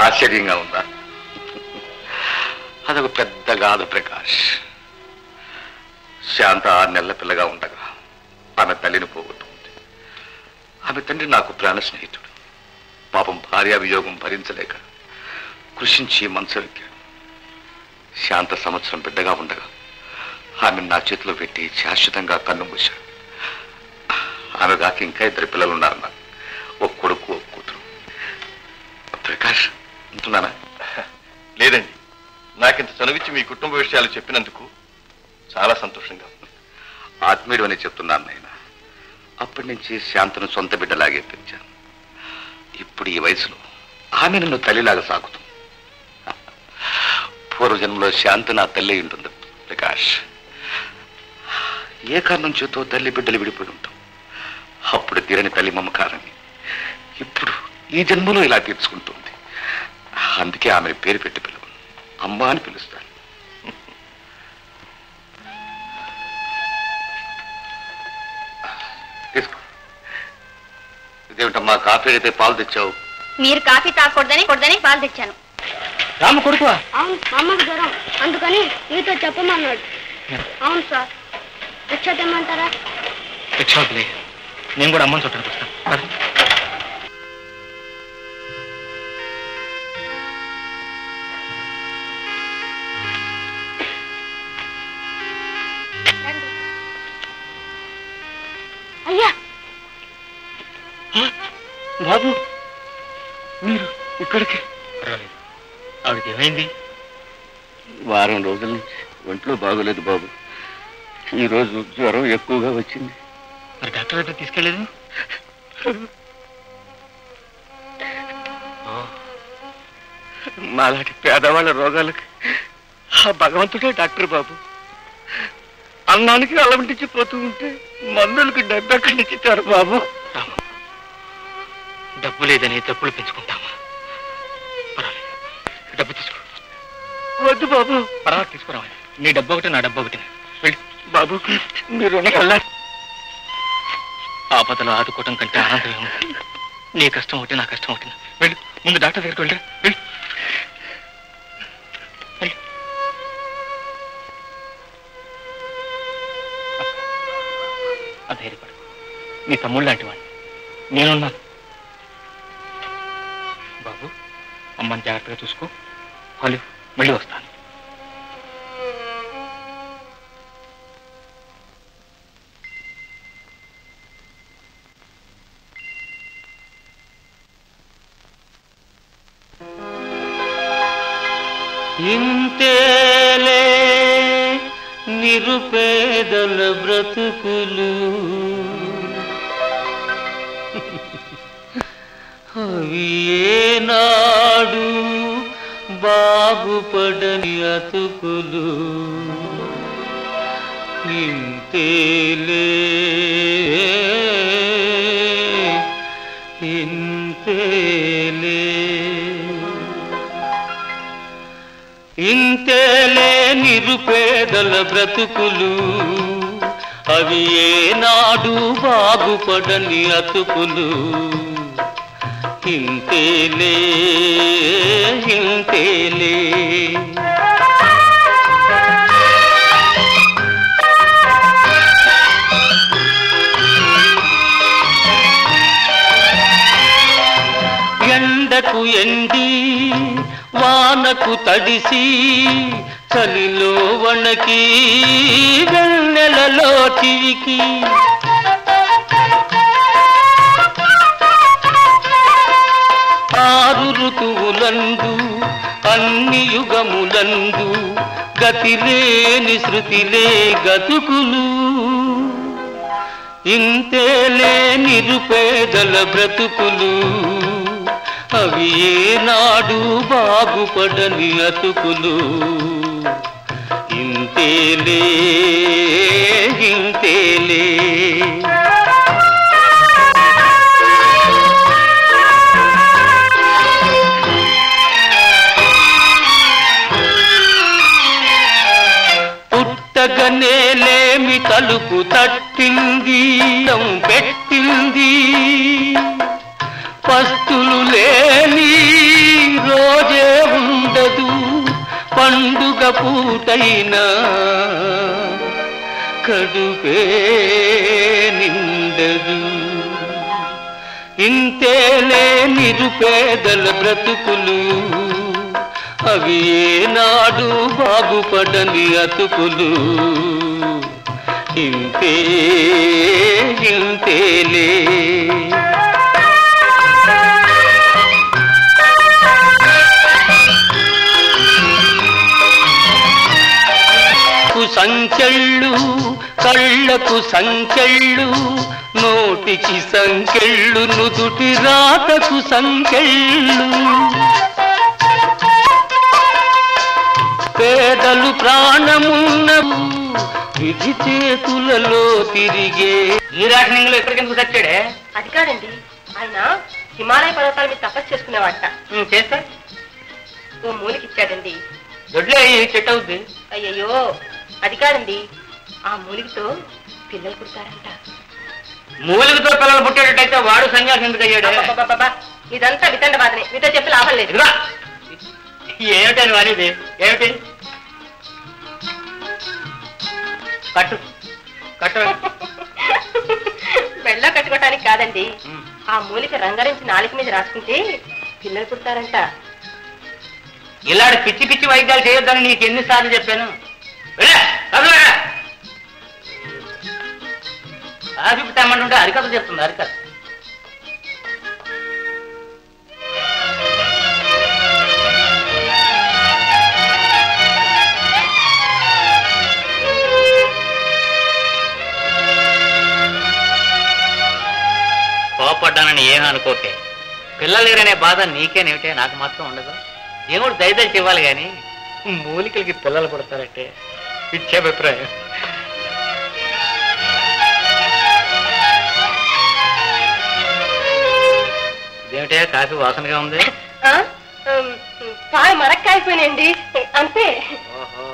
ఆశ్చర్యంగా ఉందా? అదొక పెద్ద గాథ ప్రకాష్. శాంత 6 నెలల పిల్లగా ఉండగా ఆమె తల్లిని పోగొట్టుకుంది. ఆమె తండ్రి నాకు ప్రాణ స్నేహితుడు. పాపం భార్యా వియోగం భరించలేక కృషించి మనసెక్కాడు. శాంత సంవత్సరం బిడ్డగా ఉండగా ఆమె నా చేతిలో పెట్టి శాశ్వతంగా కన్ను మూశాడు. ఆమె కాక ఇంకా 2 పిల్లలు ఉన్నారు నాకు. ఒక కొడుకు, ఒక కూతురు. ప్రకాష్ అంటున్నానా? లేదండి, నాకింత చనువిచ్చి మీ కుటుంబ విషయాలు చెప్పినందుకు చాలా సంతోషంగా ఉంది. ఆత్మీయుడు అని చెప్తున్నాను నాయన. అప్పటి నుంచి శాంతను సొంత బిడ్డలాగే పెంచాను. ఇప్పుడు ఈ వయసులో ఆమె నన్ను తల్లిలాగా సాగుతుంది. పూర్వజన్మలో శాంతి నా తల్లి ఉంటుంది ప్రకాష్. ఏ కారణం చేతో తల్లి బిడ్డలు విడిపోయి ఉంటాం. అప్పుడు తీరని తల్లి మమకారాన్ని ఇప్పుడు ఈ జన్మలో ఇలా తీర్చుకుంటుంది. అందుకే ఆమె పేరు పెట్టి పిలవను, అమ్మ అని పిలుస్తాను. తీసుకో. ఇదేమిటమ్మా, కాఫీ అయితే పాలు తెచ్చావు? మీరు కాఫీ తాగకూడదని పాలు తెచ్చాను. రాము కొడుకువా? అవును, అమ్మకు జ్వరం, అందుకని మీతో చెప్పమన్నాడు. అవును సార్. రిక్షా తెమ్మంటారా? రిక్షా వద్దులే, నేను కూడా అమ్మని చూడటానికి వస్తాను. అయ్యా బాబు, మీరు ఇక్కడికి? పర్వాలేదు. ఆవిడకి ఏమైంది? వారం రోజుల నుంచి ఒంట్లో బాగోలేదు బాబు. ఈరోజు జ్వరం ఎక్కువగా వచ్చింది. మరి డాక్టర్ దగ్గర తీసుకెళ్ళలేదు? మాలాంటి పేదవాళ్ళ రోగాలకి ఆ భగవంతుడే డాక్టర్ బాబు. అన్నానికి అలవంటించి పోతూ ఉంటే మందులకు డబ్బు ఎక్కడి నుంచి ఇచ్చారు బాబు. డబ్బు లేదని తప్పులు పెంచుకుంటామా? పర్వాలేదు, డబ్బు తీసుకో. వద్దు బాబు. పర్వాలేదు, తీసుకురావాలి. నీ డబ్బు ఒకటి, నా డబ్బు ఒకటి. వెళ్ళి బాబు, మీరు ఆపదలో ఆదుకోవటం కంటే ఆనందం ఏముంది? నీ కష్టం ఒకటి, నా కష్టం ఒకటి. వెళ్ళి ముందు డాక్టర్ దగ్గరికి వెళ్ళి వెళ్ళి. ధైర్యపడు, నీ తమ్ముడు లాంటి వాడిని నేనున్నాను. బాబు, అమ్మని జాగ్రత్తగా చూసుకో. వాళ్ళు మళ్ళీ వస్తాను. ఇంతేలే నిరుపేదల బ్రతుకులు, అవి ఏనాడు బాగుపడని అతుకులు. ఇంతేలే ఇంతేలే ఇంతేలే నిరుపేదల బ్రతుకులు, అవి ఏనాడు బాగుపడని అతుకులు. ఇంతేలే ఇంతేలే ఎండకు ఎండి వానకు తడిసి చలిలో వణకి వెన్నెలలో చివికి ఆరు ఋతువులందు అన్ని యుగములందు గతిలేని శృతిలే గతుకులు. ఇంతేలే నిరుపేదల బ్రతుకులు, అవి ఏనాడు బాగుపడని అతుకులు. ఇంతేలే ఇంతేలే పుట్టగనేలేమి తలుపు తట్టింది, పెట్టింది. పస్తులు లేని పూటైనా కడుపే నిండదు. ఇంతేలే నిరుపేదల బ్రతుకులు, అవి ఏనాడు బాగుపడని అతుకులు. ఇంతే ఇంతేలే. సంకెళ్ళు కళ్ళకు సంకెళ్ళు, నోటికి సంకెళ్ళు, నుదుటి రాతకు సంకెళ్ళు. పేదలు ప్రాణమున్నవు విధి చేతులలో తిరిగే. ఈ రాష్ట్రంలో ఎక్కడికెందుకు తెచ్చాడే? అది కాదండి, ఆయన హిమాలయ పర్వతాల మీద తపస్సు చేసుకునేవాట. చేస్తా ఓ మూలికిచ్చాడండి. దొడ్లే చెట్టు అవుద్ది. అయ్యయ్యో అది కాదండి, ఆ మూలికతో పిల్లలు పుడతారంట. మూలికతో పిల్లలు పుట్టేటట్టయితే వాడు సన్యాసం ఎందుకు అయ్యాడు? ఇదంతా వితండ బాధనే, మీతో చెప్పి లాభం లేదు. ఏమిటని వారిది? ఏమిటి? కట్టు కట్టు. వెళ్ళ కట్టుకోవటానికి కాదండి, ఆ మూలిక రంగరించి నాలుక మీద రాసుకుంటే పిల్లలు పుడతారంట. ఇలాంటి పిచ్చి పిచ్చి వైద్యాలు చేయొద్దని నీకు ఎన్నిసార్లు చెప్పాను? కాఫీ తెమ్మంటుంటే అరికథ చెప్తుంది. అరికథ కోపడ్డానని ఏమీ అనుకోకే. పిల్లలేరనే బాధ నీకేనేమిటే, నాకు మాత్రం ఉండదు. దేవుడు దయదలిచి ఇవ్వాలి కానీ మూలికలకి పిల్లలు పుడతారంటే పిచ్చి అభిప్రాయం. ఇదేమిటే కాఫీ వాసనగా ఉంది? పాలు మరక్కాయిపోయినండి అంతే. ఓహో